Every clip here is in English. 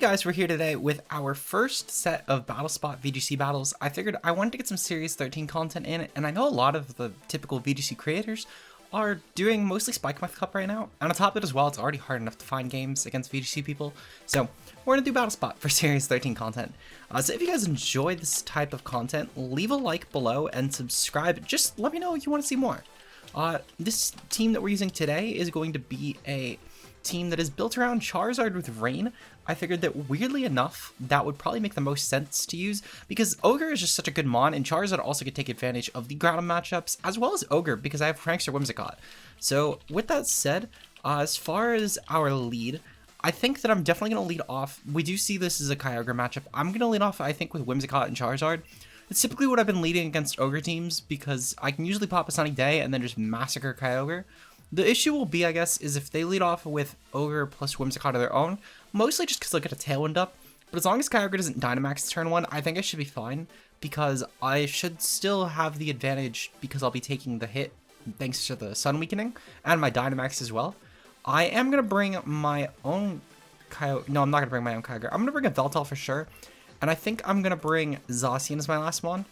Guys, we're here today with our first set of Battle Spot VGC battles. I figured I wanted to get some Series 13 content in, and I know a lot of the typical VGC creators are doing mostly Spike My Cup right now, and on top of it as well, it's already hard enough to find games against VGC people, so we're gonna do Battle Spot for Series 13 content. So if you guys enjoy this type of content, leave a like below and subscribe. Just let me know if you want to see more. This team that we're using today is going to be a team that is built around Charizard with Rain. I figured that weirdly enough, that would probably make the most sense to use because Ogre is just such a good mon, and Charizard also could take advantage of the ground matchups as well as Ogre because I have Prankster Whimsicott. So with that said, as far as our lead, I think that I'm definitely going to lead off. We do see this as a Kyogre matchup. I'm going to lead off, I think, with Whimsicott and Charizard. It's typically what I've been leading against Ogre teams because I can usually pop a Sunny Day and then just massacre Kyogre. The issue will be, I guess, is if they lead off with Ogre plus Whimsicott of their own, mostly just because they'll get a Tailwind up. But as long as Kyogre doesn't Dynamax turn 1, I think I should be fine because I should still have the advantage because I'll be taking the hit thanks to the Sun Weakening and my Dynamax as well. I am going to bring my own Kyogre. No, I'm not going to bring my own Kyogre. I'm going to bring a Veltal for sure. And I think I'm going to bring Zacian as my last one.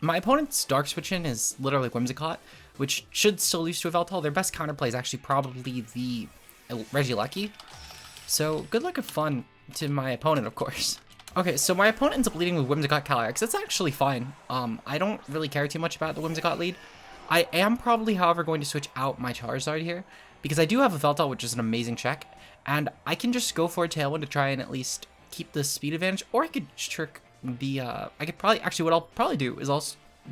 My opponent's Dark Switch in is literally Whimsicott, which should still lose to a Veltal. Their best counterplay is actually probably the Regieleki. So good luck and fun to my opponent, of course. Okay, so my opponent ends up leading with Whimsicott Calyrex. That's actually fine. I don't really care too much about the Whimsicott lead. I am probably, however, going to switch out my Charizard here because I do have a Veltal, which is an amazing check, and I can just go for a Tailwind to try and at least keep the speed advantage, or I could trick the, I could probably, actually what I'll probably do is I'll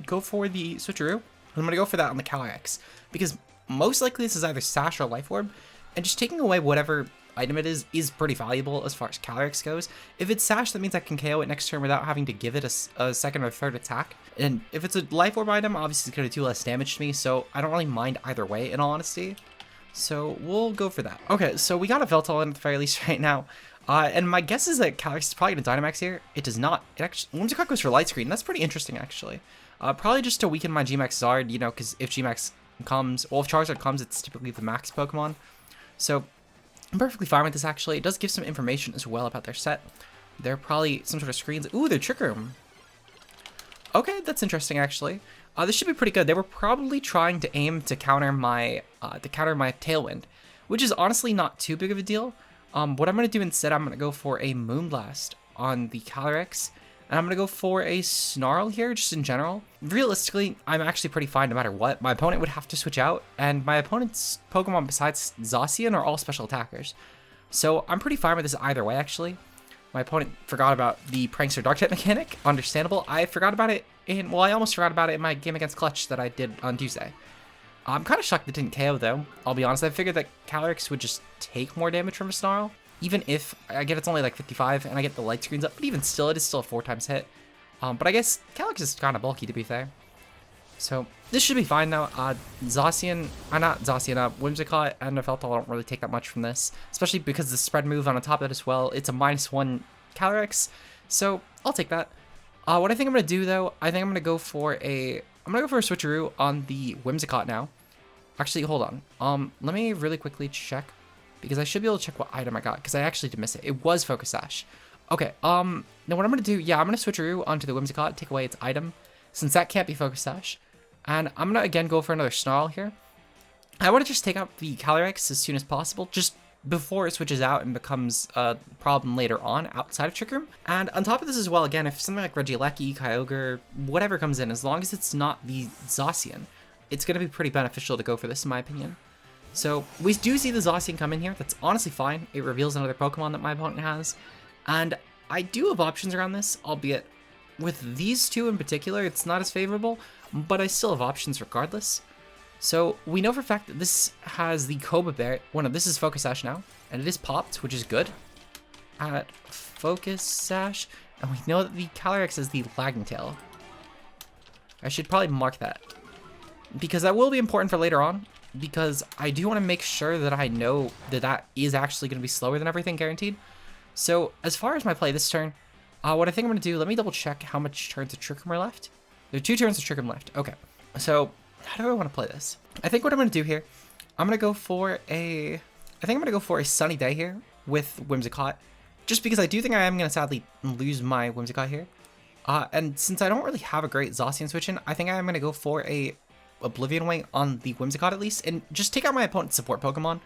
go for the Switcheroo. I'm going to go for that on the Calyrex, because most likely this is either Sash or Life Orb, and just taking away whatever item it is pretty valuable as far as Calyrex goes. If it's Sash, that means I can KO it next turn without having to give it a second or third attack, and if it's a Life Orb item, obviously it's going to do less damage to me, so I don't really mind either way, in all honesty. So we'll go for that. Okay, so we got a Veltal in at the very least right now. And my guess is that Calyrex is probably going to Dynamax here. It does not. It actually, Whimsicott goes for Light Screen. That's pretty interesting, actually. Probably just to weaken my Gmax Zard, you know, because if Gmax comes, well, if Charizard comes, it's typically the max Pokemon. So I'm perfectly fine with this, actually. It does give some information as well about their set. They're probably some sort of screens. Ooh, they're Trick Room. Okay, that's interesting, actually. This should be pretty good. They were probably trying to aim to counter my Tailwind, which is honestly not too big of a deal. What I'm going to do instead, I'm going to go for a Moonblast on the Calyrex, and I'm going to go for a Snarl here, just in general. Realistically, I'm actually pretty fine no matter what. My opponent would have to switch out, and my opponent's Pokemon besides Zacian are all special attackers. So I'm pretty fine with this either way, actually. My opponent forgot about the Prankster Dark-type mechanic. Understandable. I forgot about it in, well, I almost forgot about it in my game against Clutch that I did on Tuesday. I'm kind of shocked it didn't KO, though. I'll be honest, I figured that Calyrex would just take more damage from a Snarl. Even if, I get it's only like 55, and I get the light screens up, but even still, it is still a 4x hit. But I guess Calyrex is kind of bulky, to be fair. So, this should be fine, though. Whimsicott and Veltal don't really take that much from this, especially because the spread move on top of it as well. It's a -1 Calyrex, so I'll take that. What I think I'm going to do, though, I think I'm going to go for a Switcheroo on the Whimsicott now. Actually, hold on. Let me really quickly check, because I should be able to check what item I got, because I actually did miss it. It was Focus Sash. Okay, now what I'm going to do, yeah, I'm going to Switcheroo onto the Whimsicott, take away its item, since that can't be Focus Sash. And I'm going to, again, go for another Snarl here. I want to just take out the Calyrex as soon as possible, just before it switches out and becomes a problem later on outside of Trick Room. And on top of this as well, again, if something like Regieleki, Kyogre, whatever comes in, as long as it's not the Zacian, it's going to be pretty beneficial to go for this, in my opinion. So we do see the Zacian come in here. That's honestly fine. It reveals another Pokemon that my opponent has. And I do have options around this, albeit with these two in particular, it's not as favorable, but I still have options regardless. So we know for a fact that this has the Cobra Bear. This is Focus Sash now, and it is popped, which is good. At Focus Sash, and we know that the Calyrex is the Lagging Tail. I should probably mark that, because that will be important for later on, because I do want to make sure that I know that that is actually going to be slower than everything, guaranteed. So as far as my play this turn, what I think I'm going to do, let me double check how much turns of Trick Room are left. There are 2 turns of Trick Room left. Okay, so how do I want to play this? I think what I'm going to do here, I'm going to go for a Sunny Day here with Whimsicott. just because I do think I am going to sadly lose my Whimsicott here. And since I don't really have a great Zacian switch in, I think I am going to go for a Oblivion Wing on the Whimsicott at least, and just take out my opponent's support Pokemon.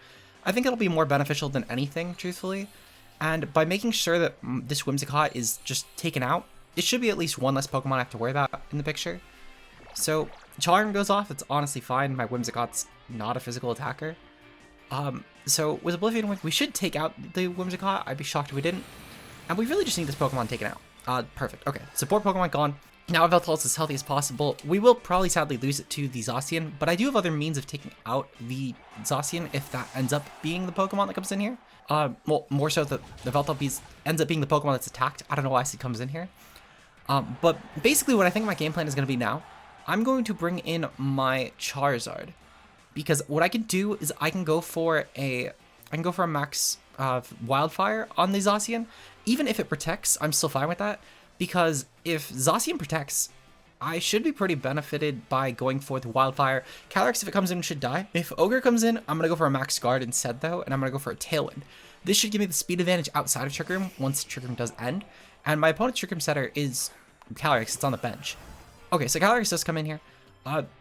I think it'll be more beneficial than anything, truthfully. And by making sure that this Whimsicott is just taken out, it should be at least one less Pokemon I have to worry about in the picture. So, Charm goes off, it's honestly fine. My Whimsicott's not a physical attacker. So with Oblivion Wing, we should take out the Whimsicott. I'd be shocked if we didn't. And we really just need this Pokemon taken out. Perfect. Okay, support Pokemon gone. Now Yveltal's as healthy as possible. We will probably sadly lose it to the Zacian, but I do have other means of taking out the Zacian if that ends up being the Pokemon that comes in here. Well, more so that the Yveltal ends up being the Pokemon that's attacked. I don't know why it comes in here. But basically what I think my game plan is going to be now, I'm going to bring in my Charizard. Because what I can do is I can go for a max Wildfire on the Zacian. Even if it protects, I'm still fine with that. Because if Zacian protects, I should be pretty benefited by going for the Wildfire. Calyrex, if it comes in, should die. If Ogre comes in, I'm going to go for a Max Guard instead, though, and I'm going to go for a Tailwind. This should give me the speed advantage outside of Trick Room once Trick Room does end. And my opponent's Trick Room setter is Calyrex. It's on the bench. Okay, so Calyrex does come in here.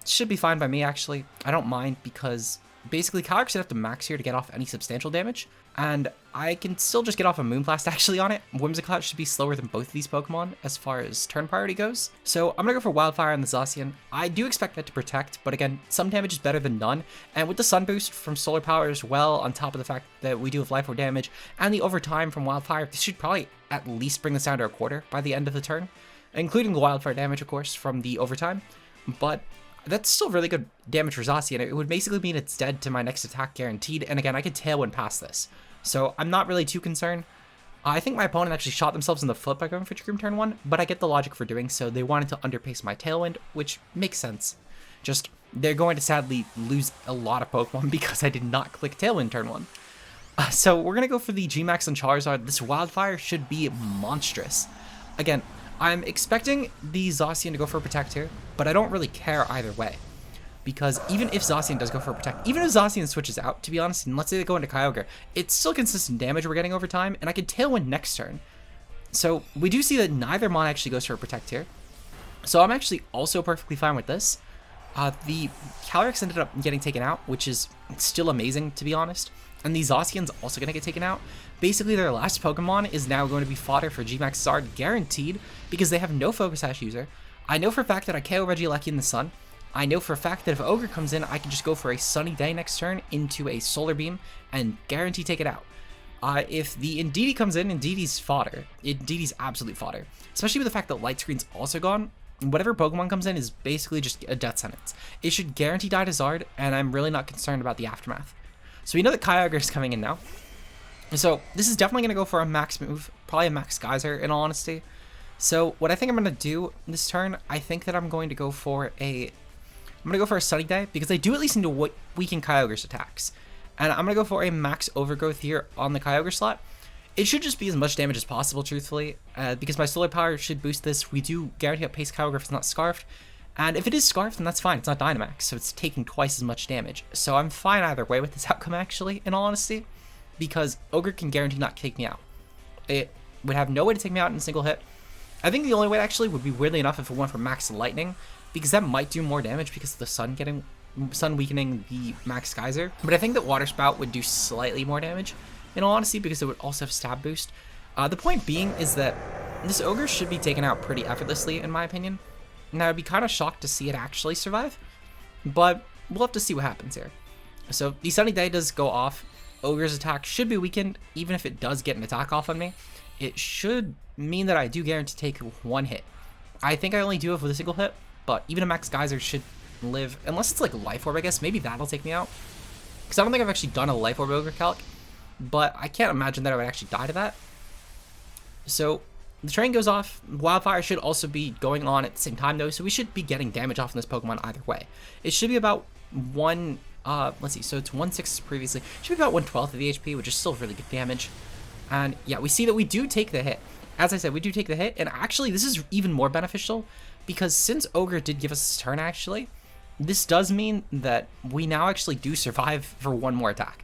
Should be fine by me, actually. I don't mind, because basically Calyrex should have to max here to get off any substantial damage. And I can still just get off a Moonblast actually on it. Whimsicott should be slower than both of these Pokemon as far as turn priority goes. So I'm going to go for Wildfire on the Zacian. I do expect that to protect, but again, some damage is better than none. And with the Sun Boost from Solar Power as well, on top of the fact that we do have Life Orb damage, and the overtime from Wildfire, this should probably at least bring this down to a quarter by the end of the turn. Including the Wildfire damage, of course, from the overtime. But that's still really good damage for Zacian. It would basically mean it's dead to my next attack guaranteed, and again, I could Tailwind past this. So I'm not really too concerned. I think my opponent actually shot themselves in the foot by going for Trick Room turn 1, but I get the logic for doing so. They wanted to underpace my Tailwind, which makes sense. Just, they're going to sadly lose a lot of Pokemon because I did not click Tailwind turn 1. So we're going to go for the Gmax on Charizard. This Wildfire should be monstrous. Again, I'm expecting the Zacian to go for a Protect here, but I don't really care either way. Because even if Zacian does go for a Protect, even if Zacian switches out, to be honest, and let's say they go into Kyogre, it's still consistent damage we're getting over time, and I can Tailwind next turn. So we do see that neither Mon actually goes for a Protect here. So I'm actually also perfectly fine with this. The Calyrex ended up getting taken out, which is still amazing, to be honest. And the Zacian's also going to get taken out. Basically, their last Pokemon is now going to be fodder for Gmax Zard, guaranteed, because they have no Focus Sash user. I know for a fact that I KO Regieleki in the sun. I know for a fact that if Ogre comes in, I can just go for a Sunny Day next turn into a Solar Beam and guarantee take it out. If the Indeedee comes in, Indeedee's fodder. Indeedee's absolute fodder. Especially with the fact that Light Screen's also gone. Whatever Pokemon comes in is basically just a death sentence. It should guarantee die to Zard, and I'm really not concerned about the aftermath. So we know that Kyogre is coming in now. So this is definitely going to go for a max move, probably a max Geyser in all honesty. So what I think I'm going to do this turn, I think that I'm going to go for a Sunny Day, because I do at least need to weaken Kyogre's attacks. And I'm going to go for a max Overgrowth here on the Kyogre slot. It should just be as much damage as possible, truthfully, because my Solar Power should boost this. We do guarantee outpace Kyogre if it's not Scarfed. And if it is Scarfed, then that's fine. It's not Dynamax, so it's taking twice as much damage. So I'm fine either way with this outcome, actually, in all honesty, because Ogre can guarantee not take me out. It would have no way to take me out in a single hit. I think the only way, actually, would be weirdly enough if it went for Max Lightning, because that might do more damage because of the sun weakening the Max Geyser. But I think that Water Spout would do slightly more damage, in all honesty, because it would also have Stab Boost. The point being is that this Ogre should be taken out pretty effortlessly, in my opinion. Now, I'd be kind of shocked to see it actually survive, but we'll have to see what happens here. So the Sunny Day does go off. Ogre's attack should be weakened, even if it does get an attack off on me. It should mean that I do guarantee take one hit. I think I only do it with a single hit, but even a Max Geyser should live, unless it's like Life Orb, I guess. Maybe that'll take me out, because I don't think I've actually done a Life Orb Ogre calc, but I can't imagine that I would actually die to that. So the train goes off. Wildfire should also be going on at the same time, though, so we should be getting damage off in this Pokemon either way. It should be about let's see, so it's 1/6 previously. It should be about 1/12 of the HP, which is still really good damage. And yeah, we see that we do take the hit. As I said, we do take the hit, and actually this is even more beneficial, because since Ogre did give us his turn, actually, this does mean that we now actually do survive for one more attack.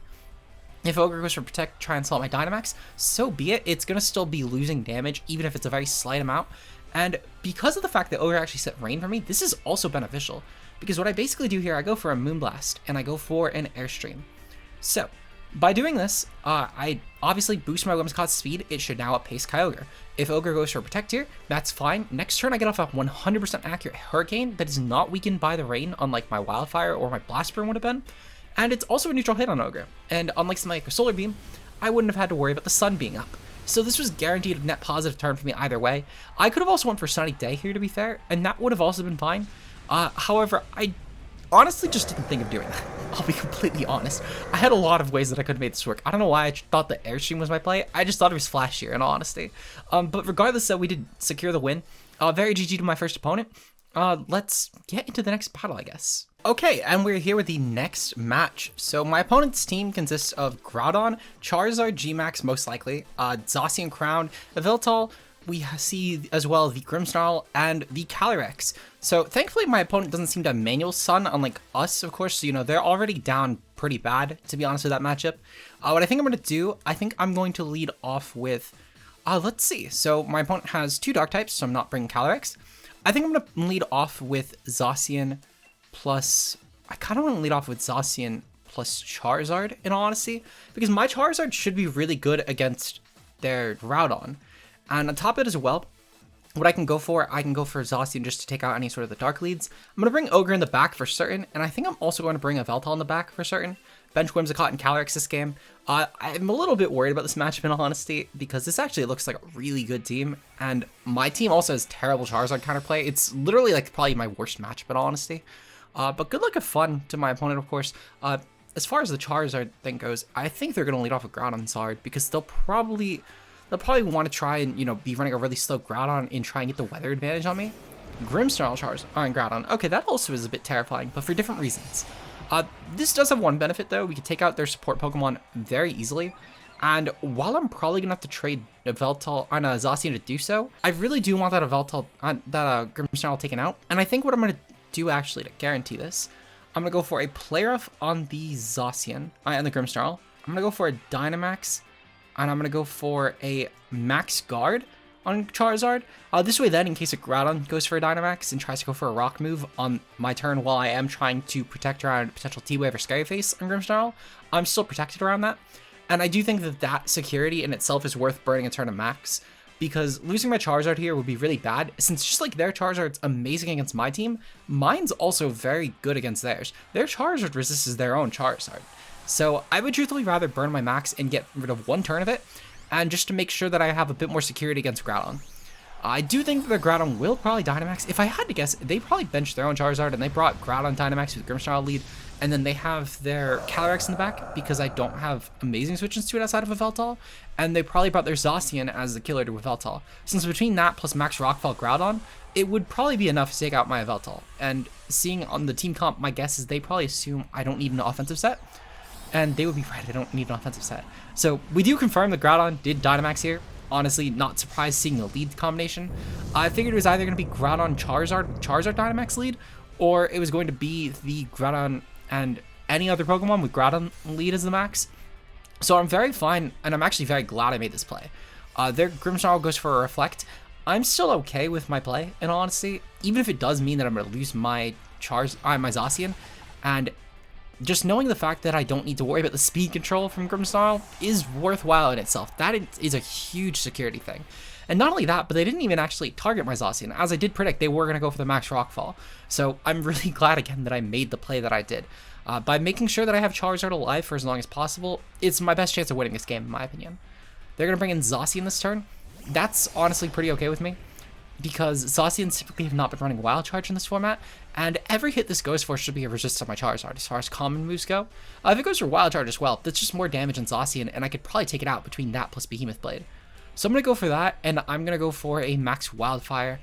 If Ogre goes for Protect, try and slot my Dynamax, so be it. It's going to still be losing damage, even if it's a very slight amount. And because of the fact that Ogre actually set Rain for me, this is also beneficial. Because what I basically do here, I go for a Moonblast, and I go for an Airstream. So, by doing this, I obviously boost my Whimsicott's speed. It should now outpace Kyogre. If Ogre goes for Protect here, that's fine. Next turn, I get off a 100% accurate Hurricane that is not weakened by the Rain, unlike my Wildfire or my Blast Burn would have been. And it's also a neutral hit on Ogre. And unlike something like a Solar Beam, I wouldn't have had to worry about the sun being up. So this was guaranteed a net positive turn for me either way. I could have also went for Sunny Day here, to be fair, and that would have also been fine. However, I honestly just didn't think of doing that. I'll be completely honest. I had a lot of ways that I could have made this work. I don't know why I thought the Airstream was my play. I just thought it was flashier, in all honesty. But regardless, we did secure the win. Very GG to my first opponent. Let's get into the next battle, I guess. Okay, and we're here with the next match. So my opponent's team consists of Groudon, Charizard G-Max most likely, Zacian Crown, Yveltal. We see as well the Grimmsnarl and the Calyrex. So thankfully my opponent doesn't seem to have Manual Sun, unlike us, of course. So, you know, they're already down pretty bad, to be honest, with that matchup. What I think I'm going to do, I think I'm going to lead off with, let's see. So my opponent has 2 Dark types, so I'm not bringing Calyrex. I think I'm going to lead off with Zacian plus, I kind of want to lead off with Zacian plus Charizard, in all honesty, because my Charizard should be really good against their Groudon. And on top of it as well, what I can go for Zacian just to take out any sort of the dark leads. I'm going to bring Ogre in the back for certain, and I think I'm also going to bring Yveltal in the back for certain. Bench Whimsicott and Calyrex this game. I'm a little bit worried about this matchup in all honesty, because this actually looks like a really good team, and my team also has terrible Charizard counterplay. It's literally like probably my worst matchup in all honesty. But good luck and fun to my opponent, of course. As far as the Charizard thing goes, I think they're going to lead off with Groudon Zard, because they'll probably want to try and, you know, be running a really slow Groudon and try and get the weather advantage on me. Grimmsnarl Charizard on Groudon. Okay, that also is a bit terrifying, but for different reasons. This does have one benefit though. We can take out their support Pokemon very easily. And while I'm probably gonna have to trade Yveltal on Zacian to do so, I really do want that Yveltal, that Grimmsnarl taken out. And I think what I'm gonna do actually to guarantee this, I'm gonna go for a Play Rough on the Zacian and the Grimmsnarl. I'm gonna go for a Dynamax, and I'm gonna go for a Max Guard on Charizard. This way then, in case a Groudon goes for a Dynamax and tries to go for a Rock move on my turn while I am trying to protect around potential T-Wave or Scary Face on Grimmsnarl, I'm still protected around that. And I do think that that security in itself is worth burning a turn of Max, because losing my Charizard here would be really bad, since just like their Charizard's amazing against my team, mine's also very good against theirs. Their Charizard resists their own Charizard. So I would truthfully rather burn my Max and get rid of 1 turn of it, and just to make sure that I have a bit more security against Groudon. I do think that the Groudon will probably Dynamax. If I had to guess, they probably benched their own Charizard and they brought Groudon Dynamax with Grimmsnarl lead, and then they have their Calyrex in the back because I don't have amazing switches to it outside of Yveltal, and they probably brought their Zacian as the killer to Yveltal. Since between that plus Max Rockfall Groudon, it would probably be enough to take out my Yveltal. And seeing on the team comp, my guess is they probably assume I don't need an offensive set. And they would be right, I don't need an offensive set. So we do confirm that Groudon did Dynamax here. Honestly, not surprised seeing the lead combination. I figured it was either going to be Groudon Charizard Dynamax lead, or it was going to be the Groudon and any other Pokemon with Groudon lead as the max. So I'm very fine, and I'm actually very glad I made this play. Their Grimmsnarl goes for a Reflect. I'm still okay with my play, in all honesty, even if it does mean that I'm going to lose my my Zacian, and just knowing the fact that I don't need to worry about the speed control from Grimmsnarl is worthwhile in itself. That is a huge security thing. And not only that, but they didn't even actually target my Zacian. As I did predict, they were going to go for the Max Rockfall. So I'm really glad again that I made the play that I did. By making sure that I have Charizard alive for as long as possible, it's my best chance of winning this game, in my opinion. They're going to bring in Zacian this turn. That's honestly pretty okay with me, because Zacians typically have not been running Wild Charge in this format, and every hit this goes for should be a resist on my Charizard as far as common moves go. If it goes for Wild Charge as well, that's just more damage on Zacian, and I could probably take it out between that plus Behemoth Blade. So I'm going to go for that, and I'm going to go for a Max Wildfire.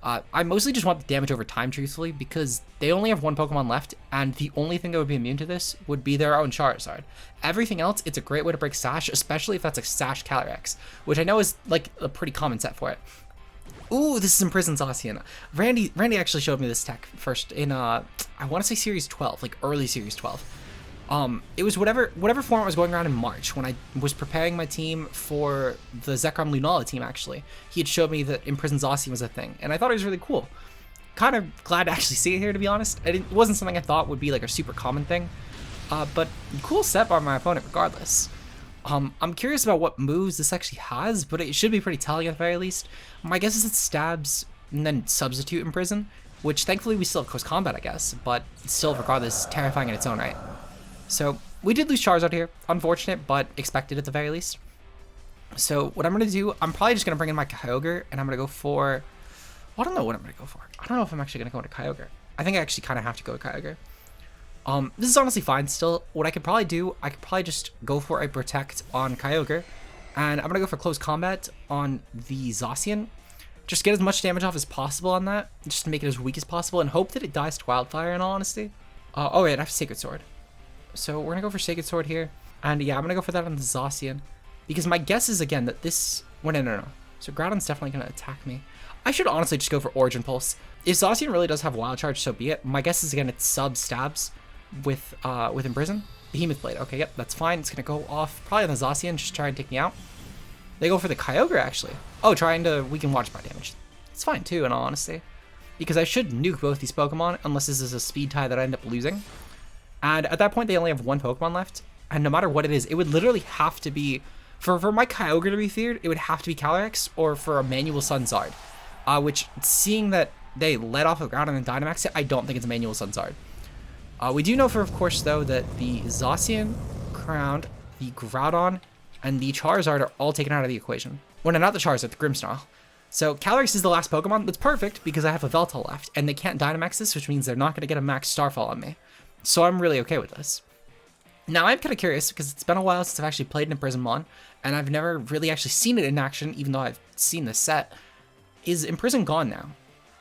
I mostly just want the damage over time, truthfully, because they only have 1 Pokemon left, and the only thing that would be immune to this would be their own Charizard. Everything else, it's a great way to break Sash, especially if that's a Sash Calyrex, which I know is like a pretty common set for it. Ooh, this is Imprisoned Zacian. Randy actually showed me this tech first in, I want to say Series 12, like early Series 12. It was whatever format was going around in March when I was preparing my team for the Zekrom Lunala team. Actually, he had showed me that Imprisoned Zacian was a thing, and I thought it was really cool. Kind of glad to actually see it here, to be honest. It wasn't something I thought would be like a super common thing, but cool set by my opponent regardless. I'm curious about what moves this actually has, but it should be pretty telling at the very least. My guess is it stabs and then substitute Imprison, which thankfully we still have close combat, I guess, but still regardless terrifying in its own right. So we did lose Charizard here, unfortunate, but expected at the very least. So what I'm going to do, I'm probably just going to bring in my Kyogre, and I'm going to go for, well, I don't know what I'm going to go for. I don't know if I'm actually going to go into Kyogre. I think I actually kind of have to go with Kyogre. This is honestly fine still. What I could probably do, I could probably just go for a Protect on Kyogre, and I'm going to go for Close Combat on the Zacian. Just get as much damage off as possible on that, just to make it as weak as possible, and hope that it dies to Wildfire in all honesty. Oh wait, I have Sacred Sword. So we're going to go for Sacred Sword here. And yeah, I'm going to go for that on the Zacian. Because my guess is, again, that this... Well, no. So Groudon's definitely going to attack me. I should honestly just go for Origin Pulse. If Zacian really does have Wild Charge, so be it. My guess is, again, it sub-stabs with Imprison. Behemoth Blade. Okay, yep, that's fine. It's going to go off probably on the Zacian, just try and take me out. They go for the Kyogre, actually. Oh, trying to weaken Water Spot damage. It's fine, too, in all honesty. Because I should nuke both these Pokemon, unless this is a speed tie that I end up losing. And at that point, they only have one Pokemon left. And no matter what it is, it would literally have to be... For my Kyogre to be feared, it would have to be Calyrex or for a Manual Sun Zard. Which, seeing that they let off of Groudon and Dynamax it, I don't think it's a Manual Sun Zard. We do know for, of course, though, that the Zacian, Crowned, the Groudon, and the Charizard are all taken out of the equation. Well, no, not the Charizard, the Grimmsnarl. So Calyrex is the last Pokemon. That's perfect because I have a Veltal left, and they can't Dynamax this, which means they're not going to get a Max Starfall on me. So I'm really okay with this. Now I'm kind of curious because it's been a while since I've actually played an Imprisonmon, and I've never really actually seen it in action, even though I've seen this set. Is Imprison gone now?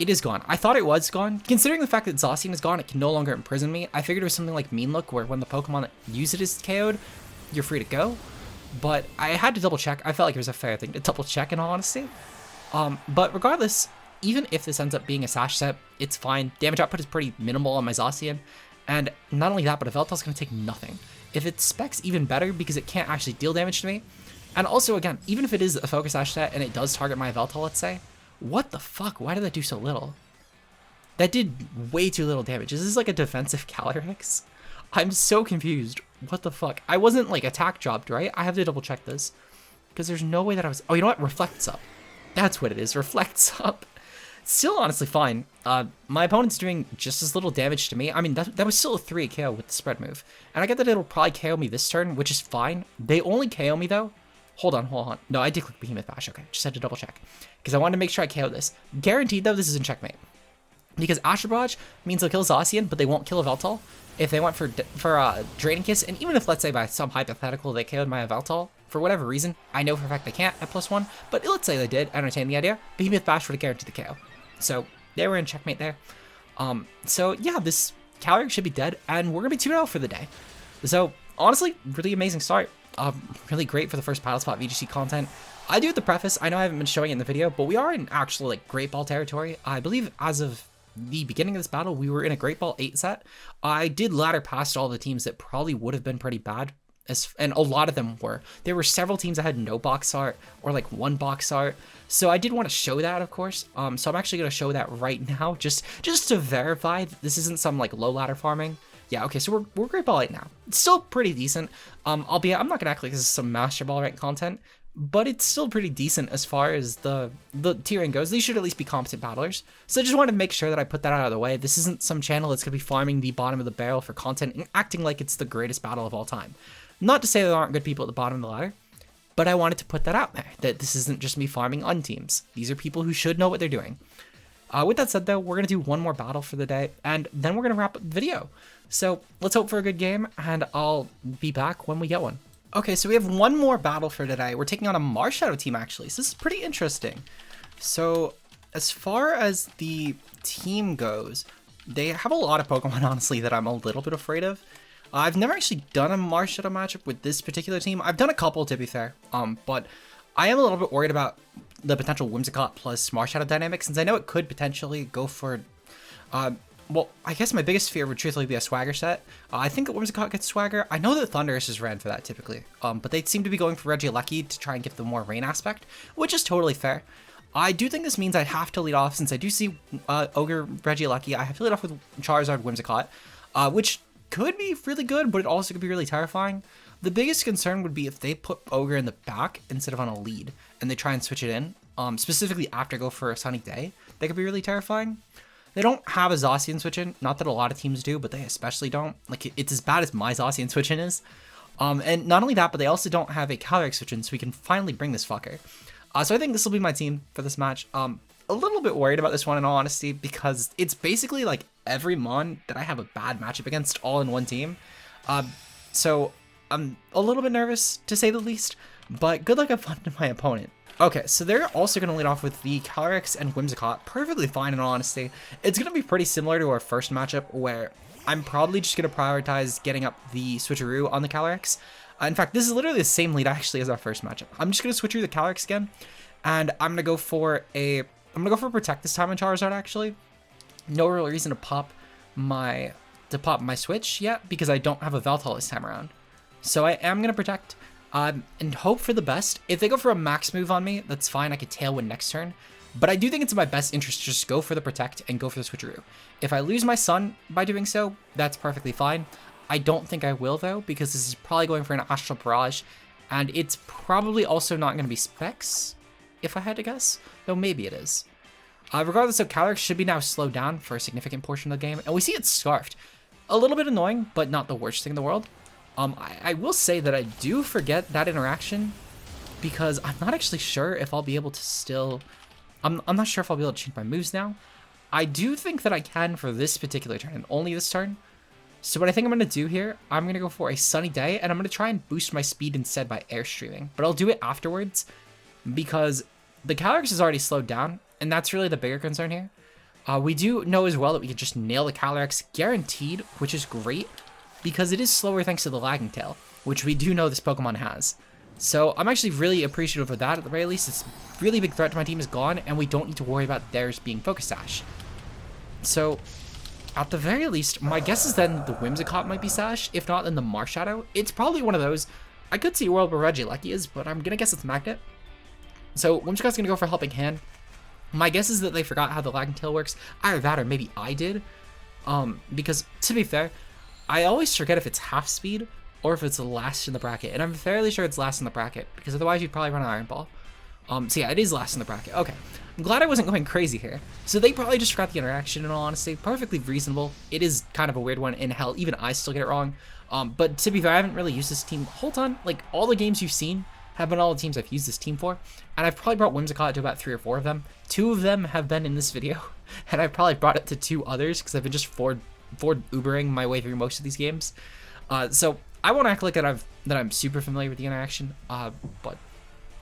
It is gone. I thought it was gone. Considering the fact that Zacian is gone, it can no longer imprison me. I figured it was something like Mean Look, where when the Pokemon that use it is KO'd, you're free to go. But I had to double check. I felt like it was a fair thing to double check in all honesty. But regardless, even if this ends up being a Sash set, it's fine. Damage output is pretty minimal on my Zacian. And not only that, but a Veltal's going to take nothing. If it specs, even better, because it can't actually deal damage to me. And also, again, even if it is a Focus Sash set and it does target my Veltal, let's say, what the fuck? Why did that do so little? That did way too little damage. Is this like a defensive Calyrex? I'm so confused. What the fuck? I wasn't like attack dropped, right? I have to double check this. Because there's no way that I was... Oh, you know what? Reflects up. That's what it is. Reflects up. Still honestly fine. My opponent's doing just as little damage to me. I mean, that was still a 3 KO with the spread move. And I get that it'll probably KO me this turn, which is fine. They only KO me though. Hold on. No, I did click Behemoth Bash. Okay, just had to double check. Because I wanted to make sure I KO this. Guaranteed though, this is in checkmate. Because Astral Barrage means they'll kill Zacian, but they won't kill a Veltal. If they went for Draining Kiss, and even if, let's say, by some hypothetical, they KO'd my Veltal, for whatever reason, I know for a fact they can't at +1, but let's say they did, I entertain the idea, Behemoth Bash would have guaranteed the KO. So, they were in checkmate there. So yeah, this Kyogre should be dead, and we're going to be 2-0 for the day. So, honestly, really amazing start. Really great for the first Battle Spot VGC content. I do have the preface, I know I haven't been showing it in the video, but we are in actual, like, Great Ball territory. I believe as of the beginning of this battle, we were in a Great Ball 8 set. I did ladder past all the teams that probably would have been pretty bad, and a lot of them were. There were several teams that had no box art, or like 1 box art, so I did want to show that, of course. So I'm actually going to show that right now, just to verify that this isn't some like low ladder farming. Yeah, okay, so we're Great Ball 8 now. It's still pretty decent, albeit I'm not going to act like this is some Master Ball rank content, but it's still pretty decent as far as the tiering goes. These should at least be competent battlers. So I just wanted to make sure that I put that out of the way. This isn't some channel that's going to be farming the bottom of the barrel for content and acting like it's the greatest battle of all time. Not to say there aren't good people at the bottom of the ladder, but I wanted to put that out there, that this isn't just me farming unteams. These are people who should know what they're doing. With that said, though, we're going to do one more battle for the day, and then we're going to wrap up the video. So let's hope for a good game, and I'll be back when we get one. Okay, so we have one more battle for today. We're taking on a Marshadow team, actually. So this is pretty interesting. So as far as the team goes, they have a lot of Pokemon, honestly, that I'm a little bit afraid of. I've never actually done a Marshadow matchup with this particular team. I've done a couple, to be fair, but I am a little bit worried about the potential Whimsicott plus Marshadow dynamic, since I know it could potentially go for... well, Well, I guess my biggest fear would truthfully be a swagger set. I think that Whimsicott gets swagger. I know that Thundurus is ran for that typically, but they seem to be going for Regieleki to try and give them more rain aspect, which is totally fair. I do think this means I have to lead off, since I do see Ogre Regieleki, I have to lead off with Charizard Whimsicott, which could be really good, but it also could be really terrifying. The biggest concern would be if they put Ogre in the back instead of on a lead, and they try and switch it in, specifically after go for a Sunny Day. That could be really terrifying. They don't have a Zacian switch in, not that a lot of teams do, but they especially don't. Like, it's as bad as my Zacian switch in is. And not only that, but they also don't have a Calyrex switch in, so we can finally bring this fucker. So I think this will be my team for this match. A little bit worried about this one in all honesty, because it's basically like every Mon that I have a bad matchup against all in one team. So I'm a little bit nervous to say the least, but good luck have fun to my opponent. Okay, so they're also going to lead off with the Calyrex and Whimsicott, perfectly fine in all honesty. It's going to be pretty similar to our first matchup, where I'm probably just going to prioritize getting up the switcheroo on the Calyrex. In fact, this is literally the same lead actually as our first matchup. I'm just going to switcheroo the Calyrex again, and I'm going to go for Protect this time on Charizard actually. No real reason to pop my switch yet, because I don't have a Veltal this time around. So I am going to Protect. And hope for the best. If they go for a max move on me, that's fine. I could Tailwind next turn. But I do think it's in my best interest to just go for the Protect and go for the Switcheroo. If I lose my Sun by doing so, that's perfectly fine. I don't think I will, though, because this is probably going for an Astral Barrage. And it's probably also not going to be Specs, if I had to guess. Though maybe it is. Regardless, so Calyrex should be now slowed down for a significant portion of the game. And we see it's Scarfed. A little bit annoying, but not the worst thing in the world. I will say that I do forget that interaction, because I'm not actually sure if I'll be able to still... I'm not sure if I'll be able to change my moves now. I do think that I can for this particular turn, and only this turn. So what I think I'm going to do here, I'm going to go for a Sunny Day, and I'm going to try and boost my speed instead by Airstreaming. But I'll do it afterwards, because the Calyrex is already slowed down, and that's really the bigger concern here. We do know as well that we can just nail the Calyrex guaranteed, which is great, because it is slower thanks to the Lagging Tail, which we do know this Pokemon has. So I'm actually really appreciative of that at the very least. It's a really big threat to my team is gone, and we don't need to worry about theirs being Focus Sash. So at the very least, my guess is then the Whimsicott might be Sash. If not, then the Marshadow. It's probably one of those. I could see a world where Regieleki is, but I'm going to guess it's Magnet. So Whimsicott's going to go for Helping Hand. My guess is that they forgot how the Lagging Tail works. Either that or maybe I did. Because to be fair, I always forget if it's half speed or if it's last in the bracket, and I'm fairly sure it's last in the bracket, because otherwise you'd probably run an Iron Ball. So yeah, it is last in the bracket. Okay, I'm glad I wasn't going crazy here. So they probably just forgot the interaction, in all honesty. Perfectly reasonable. It is kind of a weird one, and hell, even I still get it wrong. But to be fair, I haven't really used this team a whole ton. Like, all the games you've seen have been all the teams I've used this team for, and I've probably brought Whimsicott to about 3 or 4 of them. 2 of them have been in this video, and I've probably brought it to 2 others, because I've been just Ford Ubering my way through most of these games. So I won't act like that I'm super familiar with the interaction, but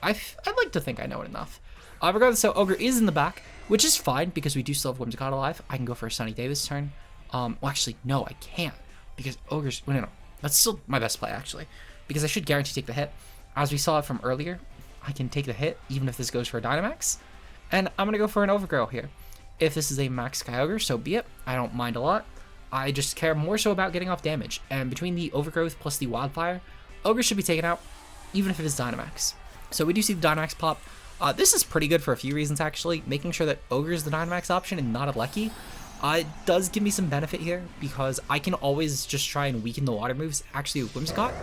I'd like to think I know it enough. Regardless, so Ogre is in the back, which is fine because we do still have Whimsicott alive. I can go for a Sunny Day this turn. Well, actually, no, I can't, because Ogre's... no, that's still my best play, actually, because I should guarantee take the hit. As we saw it from earlier, I can take the hit even if this goes for a Dynamax, and I'm going to go for an Overgrow here. If this is a Max Kyogre, so be it. I don't mind a lot. I just care more so about getting off damage, and between the Overgrowth plus the Wildfire, Ogre should be taken out, even if it is Dynamax. So we do see the Dynamax pop. This is pretty good for a few reasons, actually. Making sure that Ogre is the Dynamax option and not a Lecky, it does give me some benefit here, because I can always just try and weaken the water moves, actually with Whimsicott,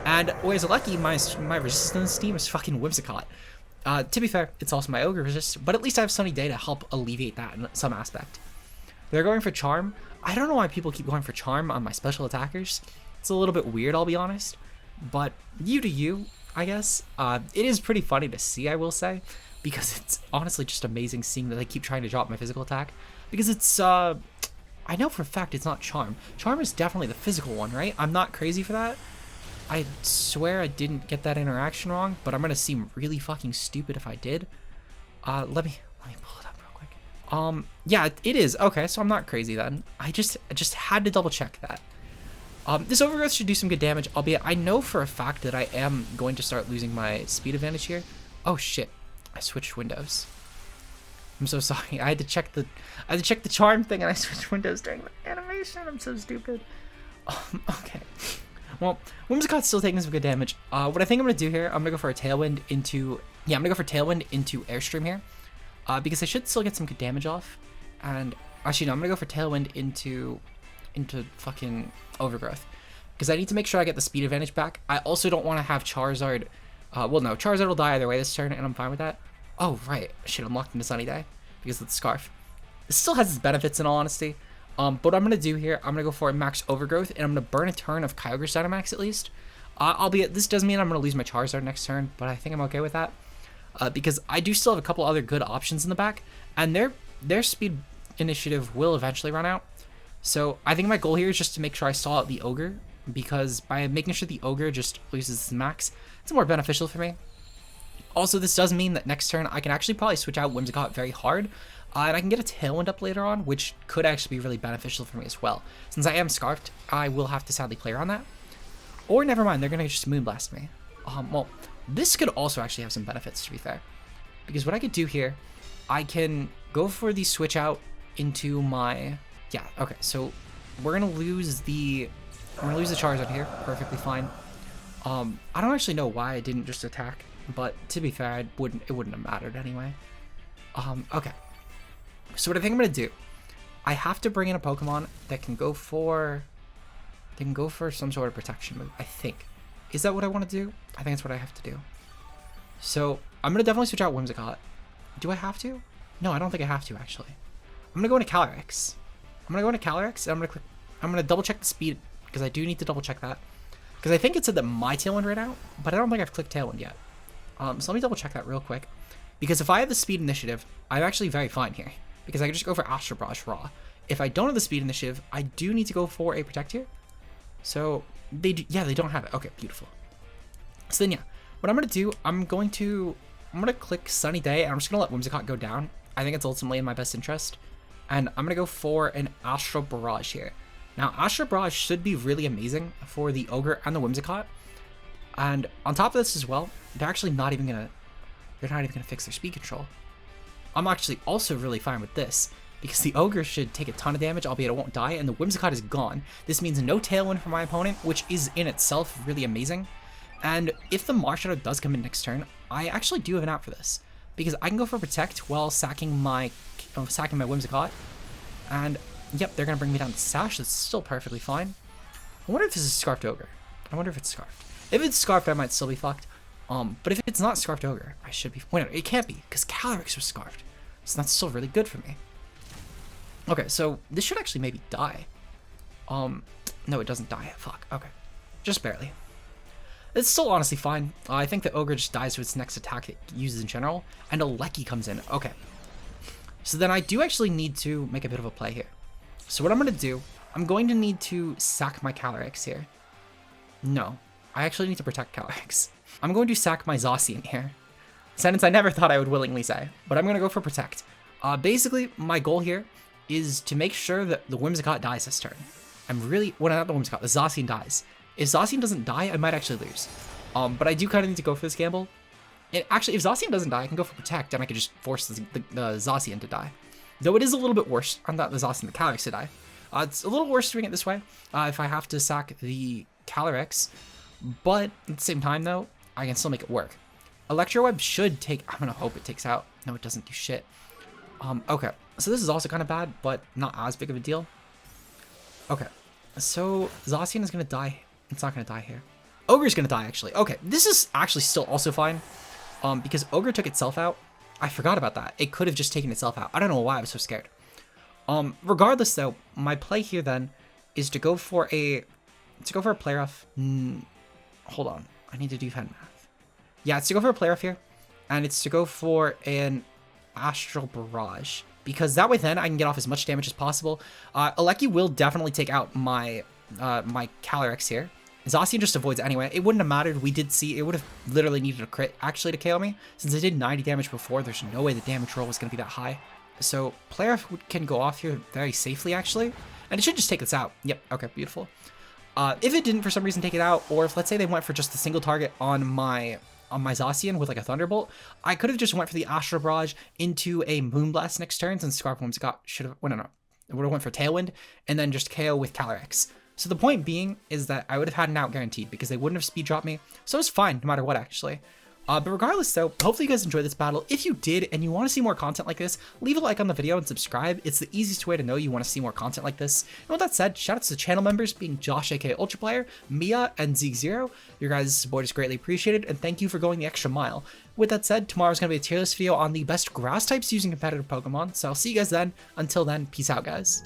and whereas a Lecky, my resistance team is fucking Whimsicott. To be fair, it's also my Ogre resist, but at least I have Sunny Day to help alleviate that in some aspect. They're going for Charm. I don't know why people keep going for Charm on my special attackers. It's a little bit weird, I'll be honest. But you do you, I guess. It is pretty funny to see, I will say, because it's honestly just amazing seeing that they keep trying to drop my physical attack. Because it's, I know for a fact it's not Charm. Charm is definitely the physical one, right? I'm not crazy for that. I swear I didn't get that interaction wrong, but I'm going to seem really fucking stupid if I did. Let me pull it up real quick. Yeah, it is. Okay, so I'm not crazy then. I just had to double check that. This Overgrowth should do some good damage, albeit I know for a fact that I am going to start losing my speed advantage here. Oh shit, I switched windows. I'm so sorry. I had to check the charm thing and I switched windows during the animation. I'm so stupid. Okay. Well, Whimsicott's still taking some good damage. What I think I'm gonna do here, I'm gonna go for a Tailwind into Airstream here. Because I should still get some good damage off. And actually no, I'm gonna go for Tailwind into fucking Overgrowth. Because I need to make sure I get the speed advantage back. I also don't want to have Charizard. Well, no, Charizard will die either way this turn, and I'm fine with that. Oh, right. Shit, I'm locked into Sunny Day because of the Scarf. This still has its benefits in all honesty. But what I'm going to do here, I'm going to go for a Max Overgrowth, and I'm going to burn a turn of Kyogre Dynamax at least. Albeit, this does mean I'm going to lose my Charizard next turn, but I think I'm okay with that. Because I do still have a couple other good options in the back, and their speed initiative will eventually run out. So I think my goal here is just to make sure I stall out the Ogre, because by making sure the Ogre just loses its max, it's more beneficial for me. Also, this does mean that next turn I can actually probably switch out Whimsicott very hard, and I can get a Tailwind up later on, which could actually be really beneficial for me as well. Since I am Scarfed, I will have to sadly play around that. Or never mind, they're going to just Moonblast me. Well, this could also actually have some benefits, to be fair. Because what I could do here, I can go for the switch out into my... Yeah, okay, so we're going to lose the Charizard here, perfectly fine. I don't actually know why I didn't just attack, but to be fair, it wouldn't have mattered anyway. Okay. So what I think I'm gonna do, I have to bring in a Pokemon that can go for some sort of protection move, I think. Is that what I want to do? I think that's what I have to do. So I'm gonna definitely switch out Whimsicott. Do I have to? No, I don't think I have to actually. I'm gonna go into Calyrex. And I'm gonna double check the speed because I do need to double check that. Because I think it said that my Tailwind ran out, but I don't think I've clicked Tailwind yet. So let me double check that real quick. Because if I have the speed initiative, I'm actually very fine here. Because I can just go for Astral Barrage Raw. If I don't have the speed initiative, I do need to go for a Protect here. So, they don't have it. Okay, beautiful. So then, yeah. What I'm going to do, I'm going to click Sunny Day, and I'm just going to let Whimsicott go down. I think it's ultimately in my best interest. And I'm going to go for an Astral Barrage here. Now, Astral Barrage should be really amazing for the Ogre and the Whimsicott. And on top of this as well, they're actually not even gonna fix their speed control. I'm actually also really fine with this, because the Ogre should take a ton of damage, albeit it won't die, and the Whimsicott is gone. This means no Tailwind for my opponent, which is in itself really amazing. And if the Marshadow does come in next turn, I actually do have an out for this, because I can go for Protect while sacking my Whimsicott, and yep, they're gonna bring me down to Sash. That's still perfectly fine. I wonder if this is Scarfed Ogre. I wonder if it's Scarfed. If it's Scarfed, I might still be fucked. But if it's not Scarfed Ogre, I should be... Wait, no, it can't be, because Calyrex was Scarfed. So that's still really good for me. Okay, so this should actually maybe die. No, it doesn't die. Fuck, okay. Just barely. It's still honestly fine. I think the Ogre just dies to its next attack it uses in general, and a Lecky comes in. Okay. So then I do actually need to make a bit of a play here. So what I'm going to do, I'm going to need to sack my Calyrex here. No, I actually need to protect Calyrex. I'm going to sack my Zacian here. Sentence I never thought I would willingly say, but I'm going to go for Protect. Basically, my goal here is to make sure that the Whimsicott dies this turn. Well, not the Whimsicott, the Zacian dies. If Zacian doesn't die, I might actually lose. But I do kind of need to go for this gamble. Actually, if Zacian doesn't die, I can go for Protect, and I can just force the Zacian to die. Though it is a little bit worse, I'm not the Zacian, the Calyrex to die. It's a little worse doing it this way, if I have to sack the Calyrex. But at the same time, though, I can still make it work. Electroweb should take... I'm going to hope it takes out. No, it doesn't do shit. Okay. So this is also kind of bad, but not as big of a deal. Okay. So Zacian is going to die. It's not going to die here. Ogre's going to die, actually. Okay. This is actually still also fine. Because Ogre took itself out. I forgot about that. It could have just taken itself out. I don't know why I was so scared. Regardless, though, my play here then is to go for a play rough. Hold on. I need to do head math. Yeah, it's to go for a play rough here. And it's to go for an Astral Barrage. Because that way then I can get off as much damage as possible. Lecky will definitely take out my my Calyrex here. Zacian just avoids it anyway. It wouldn't have mattered. We did see it would have literally needed a crit actually to KO me. Since I did 90 damage before, there's no way the damage roll was going to be that high. So play rough can go off here very safely actually. And it should just take this out. Yep, okay, beautiful. If it didn't for some reason take it out, or if let's say they went for just a single target on my on my Zacian with like a Thunderbolt, I could have just went for the Astral Barrage into a Moonblast next turn, and Scarf Whimsicott should have, well, no, it would have went for Tailwind, and then just KO with Calyrex. So the point being is that I would have had an out guaranteed because they wouldn't have speed dropped me, so it was fine no matter what actually. But regardless though, hopefully you guys enjoyed this battle. If you did and you want to see more content like this, leave a like on the video and subscribe. It's the easiest way to know you want to see more content like this. And with that said, shout out to the channel members being Josh aka Ultra Player, Mia, and Zeke0. Your guys' support is greatly appreciated, and thank you for going the extra mile. With that said, tomorrow's going to be a tier list video on the best grass types using competitive Pokemon, so I'll see you guys then. Until then, peace out guys.